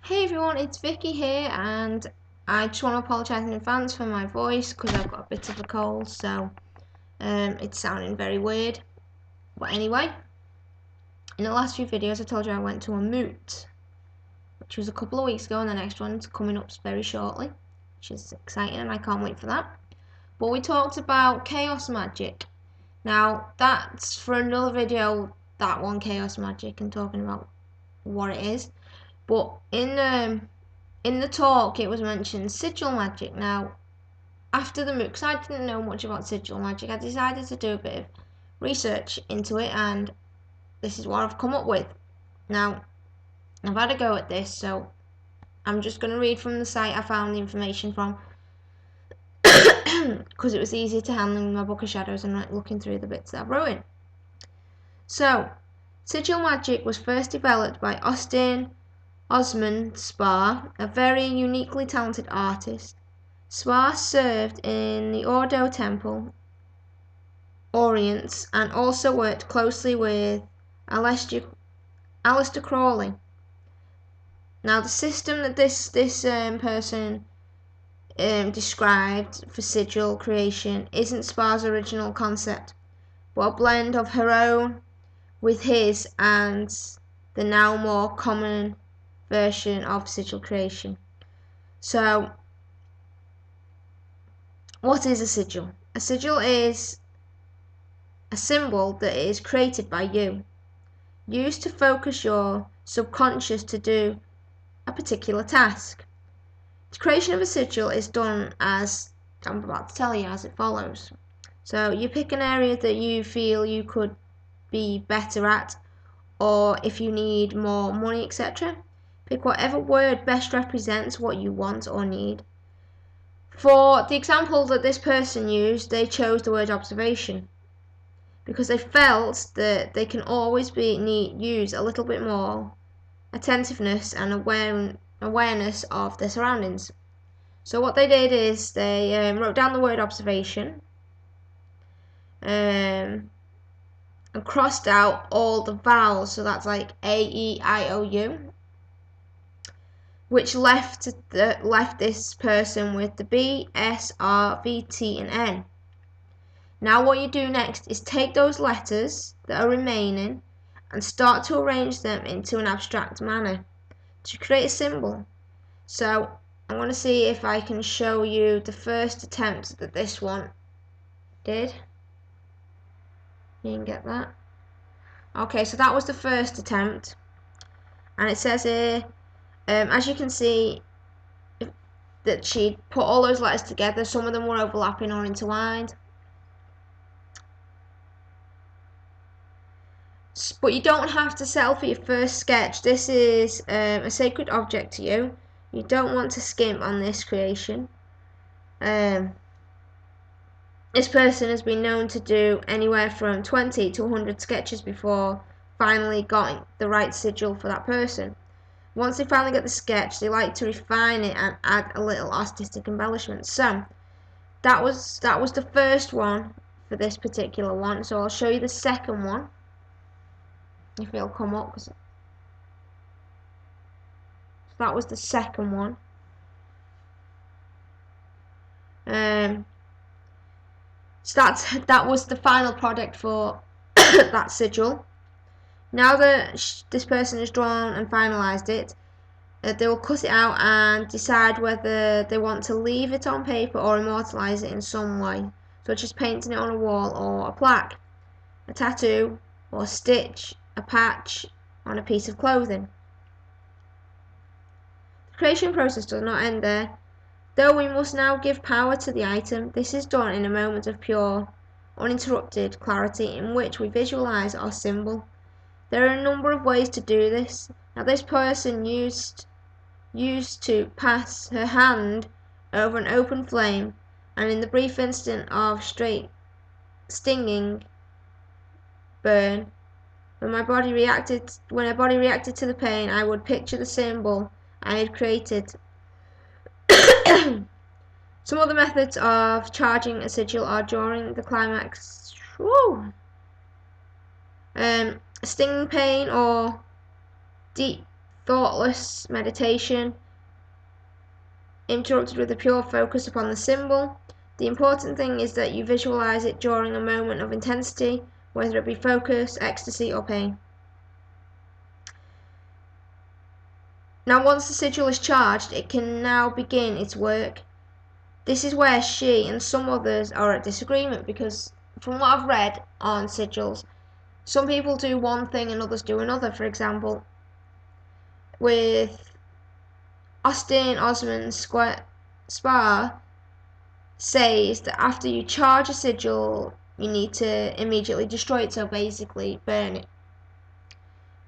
Hey everyone, it's Vicky here, and I just want to apologise in advance for my voice because I've got a bit of a cold, so it's sounding very weird. But anyway, in the last few videos I told you I went to a moot, which was a couple of weeks ago, and the next one's coming up very shortly, which is exciting and I can't wait for that. But we talked about chaos magic. Now that's for another video, that one, chaos magic, and talking about what it is. But in the talk it was mentioned sigil magic. Now after the MOOC, because I didn't know much about sigil magic, I decided to do a bit of research into it, and this is what I've come up with. Now I've had a go at this, so I'm just going to read from the site I found the information from, because it was easier to handle in my book of shadows and like looking through the bits that I've wrote in. So sigil magic was first developed by Austin Osman Spar, a very uniquely talented artist. Spar served in the Ordo Temple, Orients, and also worked closely with Aleister Crowley. Now, the system that this person described for sigil creation isn't Spar's original concept, but a blend of her own with his and the now more common version of sigil creation. So, what is a sigil? A sigil is a symbol that is created by you, used to focus your subconscious to do a particular task. The creation of a sigil is done as I'm about to tell you, as it follows. So you pick an area that you feel you could be better at, or if you need more money, etc. Pick whatever word best represents what you want or need. For the example that this person used, they chose the word observation because they felt that they can always use a little bit more attentiveness and awareness of their surroundings. So what they did is they wrote down the word observation and crossed out all the vowels, so that's like A, E, I, O, U, which left this person with the B, S, R, V, T, and N. Now what you do next is take those letters that are remaining and start to arrange them into an abstract manner to create a symbol. So I'm going to see if I can show you the first attempt that this one did. You can get that. Okay, so that was the first attempt, and it says here, as you can see, that she put all those letters together. Some of them were overlapping or intertwined. But you don't have to settle for your first sketch. This is a sacred object to you. You don't want to skimp on this creation. This person has been known to do anywhere from 20 to 100 sketches before finally got the right sigil for that person. Once they finally get the sketch, they like to refine it and add a little artistic embellishment. So that was the first one for this particular one. So I'll show you the second one, if it'll come up. So that was the second one. So that was the final product for that sigil. Now that this person has drawn and finalised it, they will cut it out and decide whether they want to leave it on paper or immortalise it in some way, such as painting it on a wall or a plaque, a tattoo, or stitch a patch on a piece of clothing. The creation process does not end there. Though we must now give power to the item, this is done in a moment of pure, uninterrupted clarity in which we visualise our symbol. There are a number of ways to do this. Now this person used to pass her hand over an open flame, and in the brief instant of straight stinging burn, when her body reacted to the pain, I would picture the symbol I had created. Some other methods of charging a sigil are during the climax, stinging pain or deep thoughtless meditation, interrupted with a pure focus upon the symbol. The important thing is that you visualize it during a moment of intensity, whether it be focus, ecstasy, or pain. Now, once the sigil is charged, it can now begin its work. This is where she and some others are at disagreement, because from what I've read on sigils, some people do one thing and others do another. For example, with Austin Osman Spar says that after you charge a sigil, you need to immediately destroy it, so basically burn it.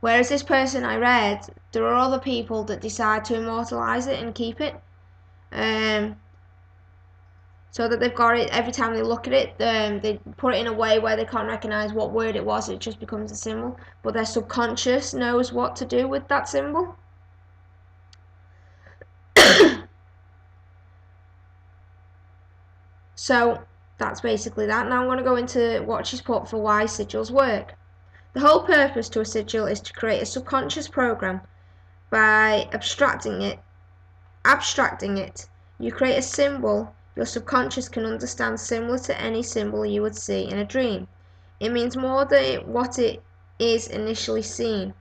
Whereas this person I read, there are other people that decide to immortalize it and keep it, so that they've got it every time they look at it. They put it in a way where they can't recognize what word it was, it just becomes a symbol, but their subconscious knows what to do with that symbol. So that's basically that. Now I'm going to go into what she's put for why sigils work. The whole purpose to a sigil is to create a subconscious program. By abstracting it, you create a symbol your subconscious can understand, similar to any symbol you would see in a dream. It means more than what it is initially seen.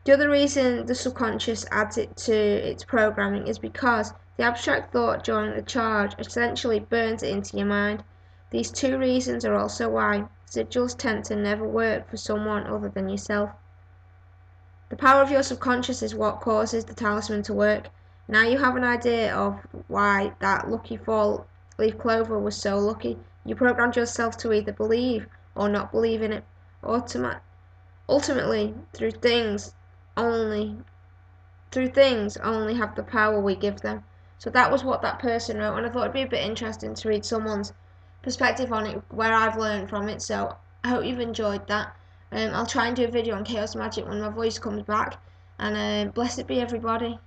The other reason the subconscious adds it to its programming is because the abstract thought during the charge essentially burns it into your mind. These two reasons are also why sigils tend to never work for someone other than yourself. The power of your subconscious is what causes the talisman to work. Now you have an idea of why that lucky 4-leaf clover was so lucky. You programmed yourself to either believe or not believe in it. Ultimately, through things only have the power we give them. So that was what that person wrote, and I thought it'd be a bit interesting to read someone's perspective on it, where I've learned from it. So I hope you've enjoyed that. I'll try and do a video on chaos magic when my voice comes back, and blessed be everybody.